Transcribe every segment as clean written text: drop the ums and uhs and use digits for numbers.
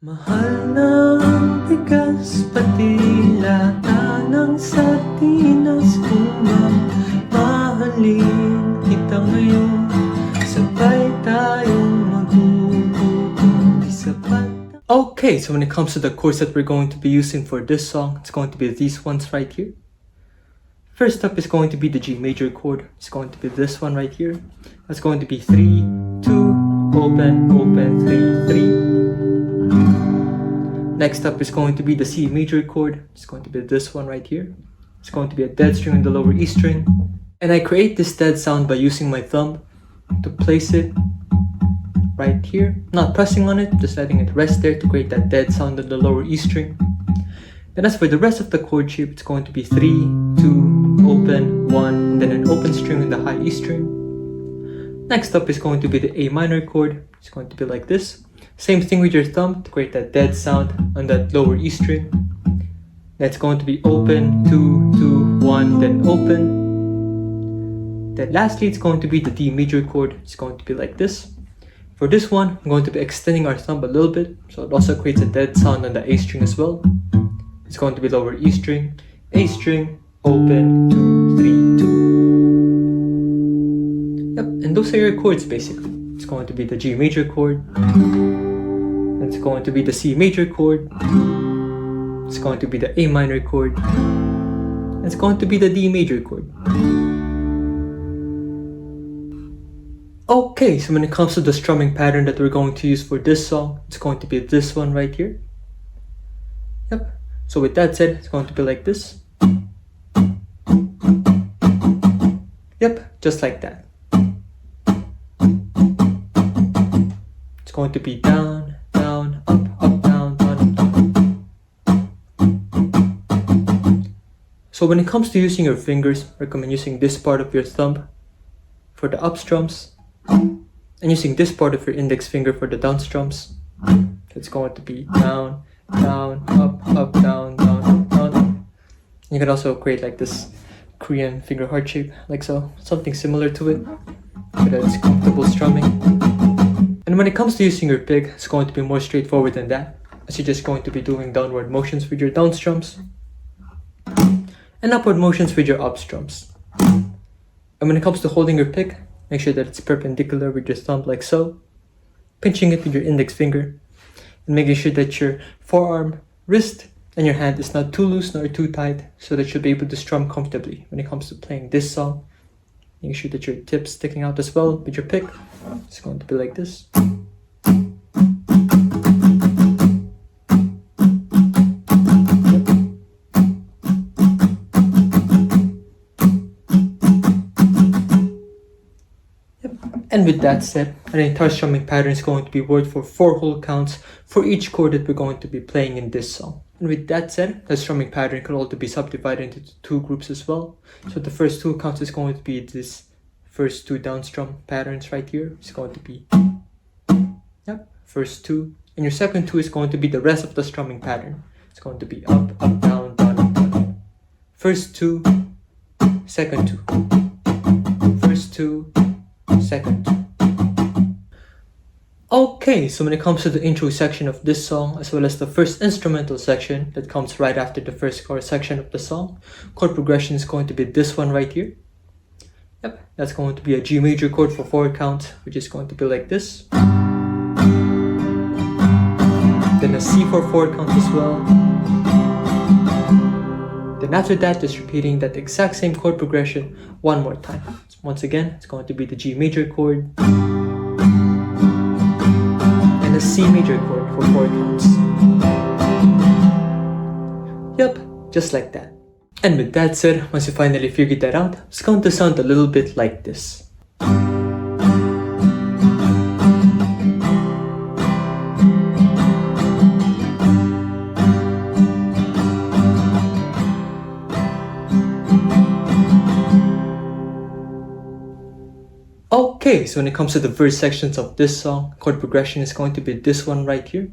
Mahal ng bigas, pati lata ng sardinas. Kung mahalin kita ngayon, sabay tayong magugutom, di sapat. Okay, so when it comes to the chords that we're going to be using for this song, it's going to be these ones right here. First up is going to be the G major chord. It's going to be this one right here. That's going to be 3, 2, open, open, 3, 3. Next up is going to be the C major chord. It's going to be this one right here. It's going to be a dead string on the lower E string. And I create this dead sound by using my thumb to place it right here. Not pressing on it, just letting it rest there to create that dead sound on the lower E string. And as for the rest of the chord shape, it's going to be 3, 2, open, 1, and then an open string on the high E string. Next up is going to be the A minor chord. It's going to be like this. Same thing with your thumb to create that dead sound on that lower E string. That's going to be open, 2, 2, 1, then open. Then lastly, it's going to be the D major chord. It's going to be like this. For this one, I'm going to be extending our thumb a little bit, so it also creates a dead sound on the A string as well. It's going to be lower E string, A string, open, 2, 3, 2. Yep, and those are your chords basically. It's going to be the G major chord. It's going to be the C major chord. It's going to be the A minor chord. It's going to be the D major chord. Okay, so when it comes to the strumming pattern that we're going to use for this song, it's going to be this one right here. Yep. So with that said, it's going to be like this. Yep, just like that. It's going to be down, down, up, up, down, down, down. So when it comes to using your fingers, I recommend using this part of your thumb for the up strums and using this part of your index finger for the down strums. So it's going to be down, down, up, up, down, down, up, down. You can also create like this Korean finger heart shape, like so, something similar to it, so that it's comfortable strumming. And when it comes to using your pick, it's going to be more straightforward than that, as you're just going to be doing downward motions with your down strums and upward motions with your up strums. And when it comes to holding your pick, make sure that it's perpendicular with your thumb like so, pinching it with your index finger, and making sure that your forearm, wrist, and your hand is not too loose nor too tight, so that you'll be able to strum comfortably when it comes to playing this song. Making sure that your tip's sticking out as well with your pick. It's going to be like this. And with that said, an entire strumming pattern is going to be worked for 4 whole counts for each chord that we're going to be playing in this song. And with that said, the strumming pattern can also be subdivided into 2 groups as well. So the first 2 counts is going to be this first 2 down strum patterns right here. It's going to be, yep, first 2. And your second 2 is going to be the rest of the strumming pattern. It's going to be up, up, down, down, up, down. First 2, second 2. First 2, second 2. Okay, so when it comes to the intro section of this song, as well as the first instrumental section that comes right after the first chorus section of the song, chord progression is going to be this one right here. Yep, that's going to be a G major chord for 4 counts, which is going to be like this. Then a C for 4 counts as well. Then after that, just repeating that exact same chord progression one more time. So once again, it's going to be the G major chord and a C major chord for 4 counts. Yep, just like that. And with that said, once you finally figured that out, it's going to sound a little bit like this. Okay, so when it comes to the verse sections of this song, chord progression is going to be this one right here.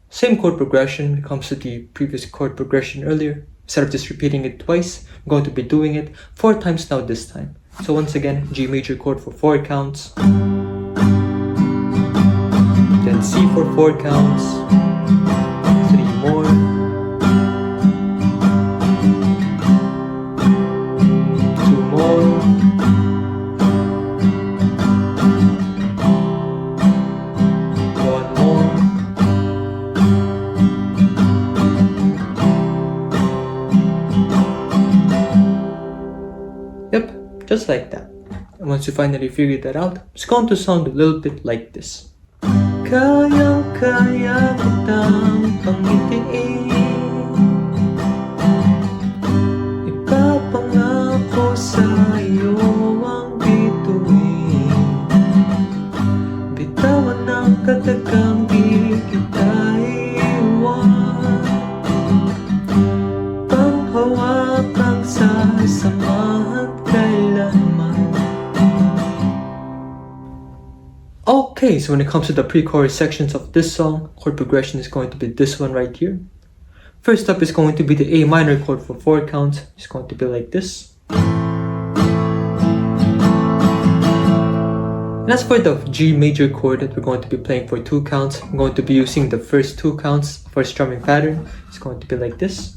Same chord progression when it comes to the previous chord progression earlier. Instead of just repeating it twice, I'm going to be doing it 4 times now this time. So once again, G major chord for 4 counts. Then C for 4 counts, 3 more, 2 more, 1 more, yep, just like that. And once you finally figure that out, it's going to sound a little bit like this. Kayang-kaya kitang pangitiin, Ipapangako sa iyo ang bituin, Bitawan ng katagang di kita iiwan, Panghawakang sasamahan kailanman. Okay, so when it comes to the pre-chorus sections of this song, chord progression is going to be this one right here. First up is going to be the A minor chord for 4 counts. It's going to be like this. And as for the G major chord that we're going to be playing for 2 counts, I'm going to be using the first 2 counts for strumming pattern. It's going to be like this.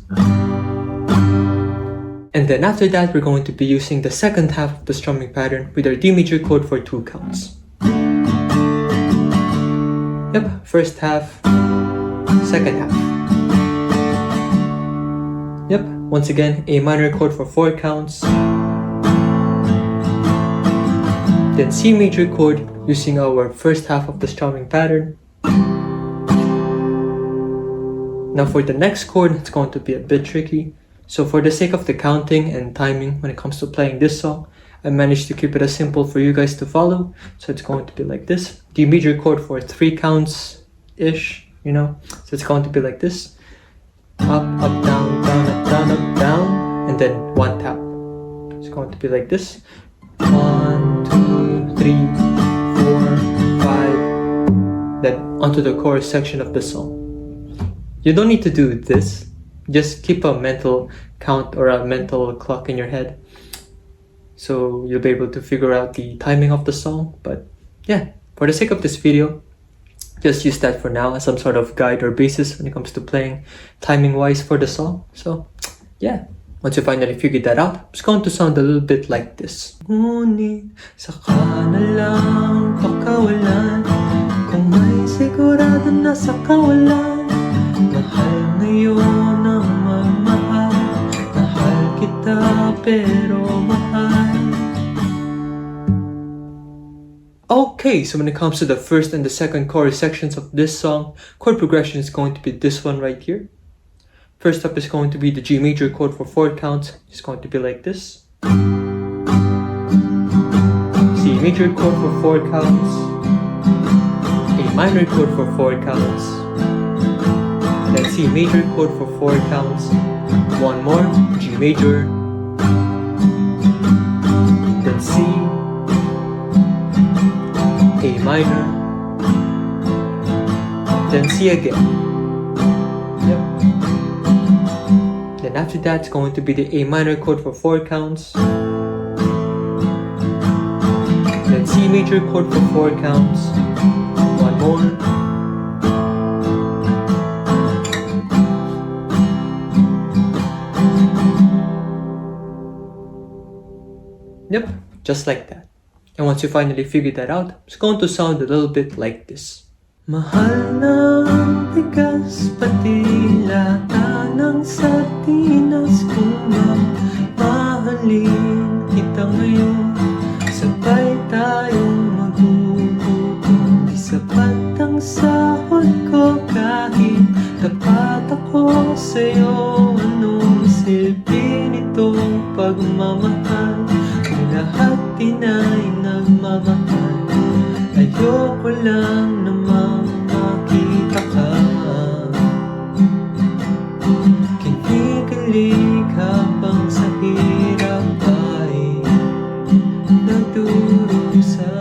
And then after that, we're going to be using the second half of the strumming pattern with our D major chord for 2 counts. Yep, first half, second half. Yep, once again, A minor chord for 4 counts. Then C major chord using our first half of the strumming pattern. Now for the next chord, it's going to be a bit tricky. So for the sake of the counting and timing when it comes to playing this song, I managed to keep it as simple for you guys to follow. So it's going to be like this. D major chord for 3 counts-ish, you know. So it's going to be like this. Up, up, down, down, up, down, up, down. And then 1 tap. It's going to be like this. 1, 2, 3, 4, 5. Then onto the chorus section of the song. You don't need to do this. Just keep a mental count or a mental clock in your head, so you'll be able to figure out the timing of the song. But yeah, for the sake of this video, just use that for now as some sort of guide or basis when it comes to playing timing wise for the song. So yeah, once you finally figured that out, it's going to sound a little bit like this. Ngunit saka na lang pakawalan, kung may sigurado na sa kawalan. Mahal ngayon ang magmahal, mahal kita pero mahal. Okay, so when it comes to the first and the second chorus sections of this song, chord progression is going to be this one right here. First up is going to be the G major chord for 4 counts. It's going to be like this. C major chord for 4 counts. A minor chord for 4 counts. Then C major chord for 4 counts. 1 more, G major. Then C. A minor. Then C again. Yep. Then after that, it's going to be the A minor chord for 4 counts. Then C major chord for 4 counts. 1 more. Yep, just like that. And once you finally figure that out, it's going to sound a little bit like this. Mahal ng tigas pati lata ng sardinas, kung mahalin kita ngayon, sabay tayong magugutom. Di sapat ang sahod ko kahit tapat ako sa'yo. Anong silbi nitong pagmamahal? Lahat din ay nagmamahal. Ayoko lang namang makita ka. Kinikilig habang sa hirap ay nagdurusa.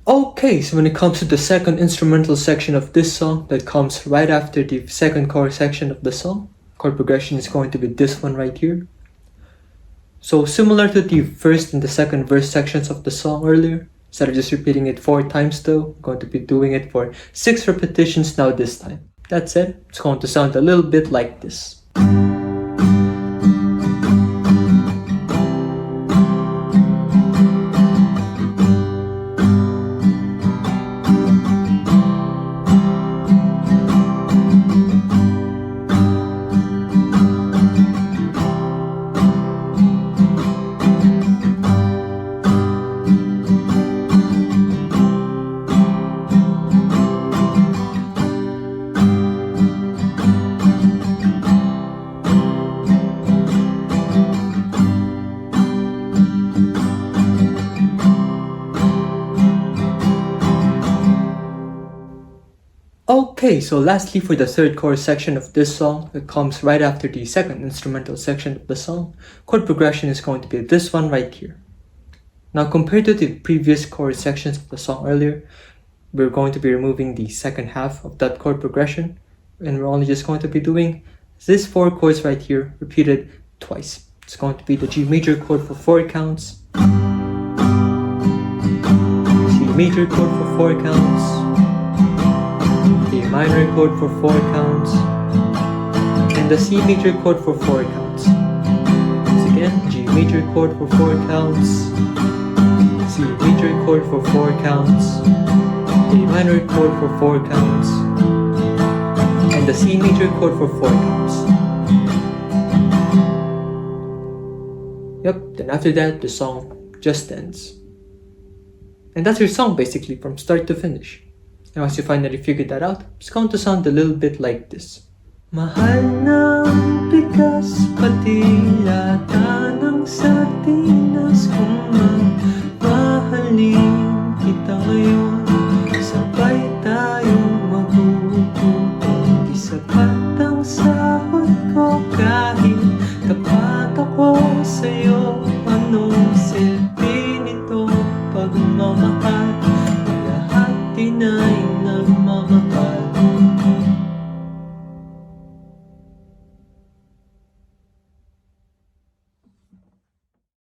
Okay, so when it comes to the second instrumental section of this song that comes right after the second chorus section of the song, chord progression is going to be this one right here. So similar to the first and the second verse sections of the song earlier, Instead of just repeating it 4 times though, I'm going to be doing it for 6 repetitions now this time. That's it. It's going to sound a little bit like this. Okay, so lastly for the third chorus section of this song, it comes right after the second instrumental section of the song. Chord progression is going to be this one right here. Now compared to the previous chorus sections of the song earlier, we're going to be removing the second half of that chord progression, and we're only just going to be doing these 4 chords right here repeated twice. It's going to be the G major chord for 4 counts, C major chord for 4 counts, A minor chord for 4 counts, and the C major chord for 4 counts. Once again, G major chord for 4 counts, C major chord for 4 counts, A minor chord for 4 counts, and the C major chord for 4 counts. Yep, then after that, the song just ends. And that's your song basically from start to finish. And once you finally figured that out, it's going to sound a little bit like this. Mahal ng bigas, pati lata ng sardinas. Kung mamahalin kita ngayon, sabay tayong magugutom. Di sapat ang sahod ko kahit tapat ako sa'yo. Anong silipin ito pagmamahal? Lahat ay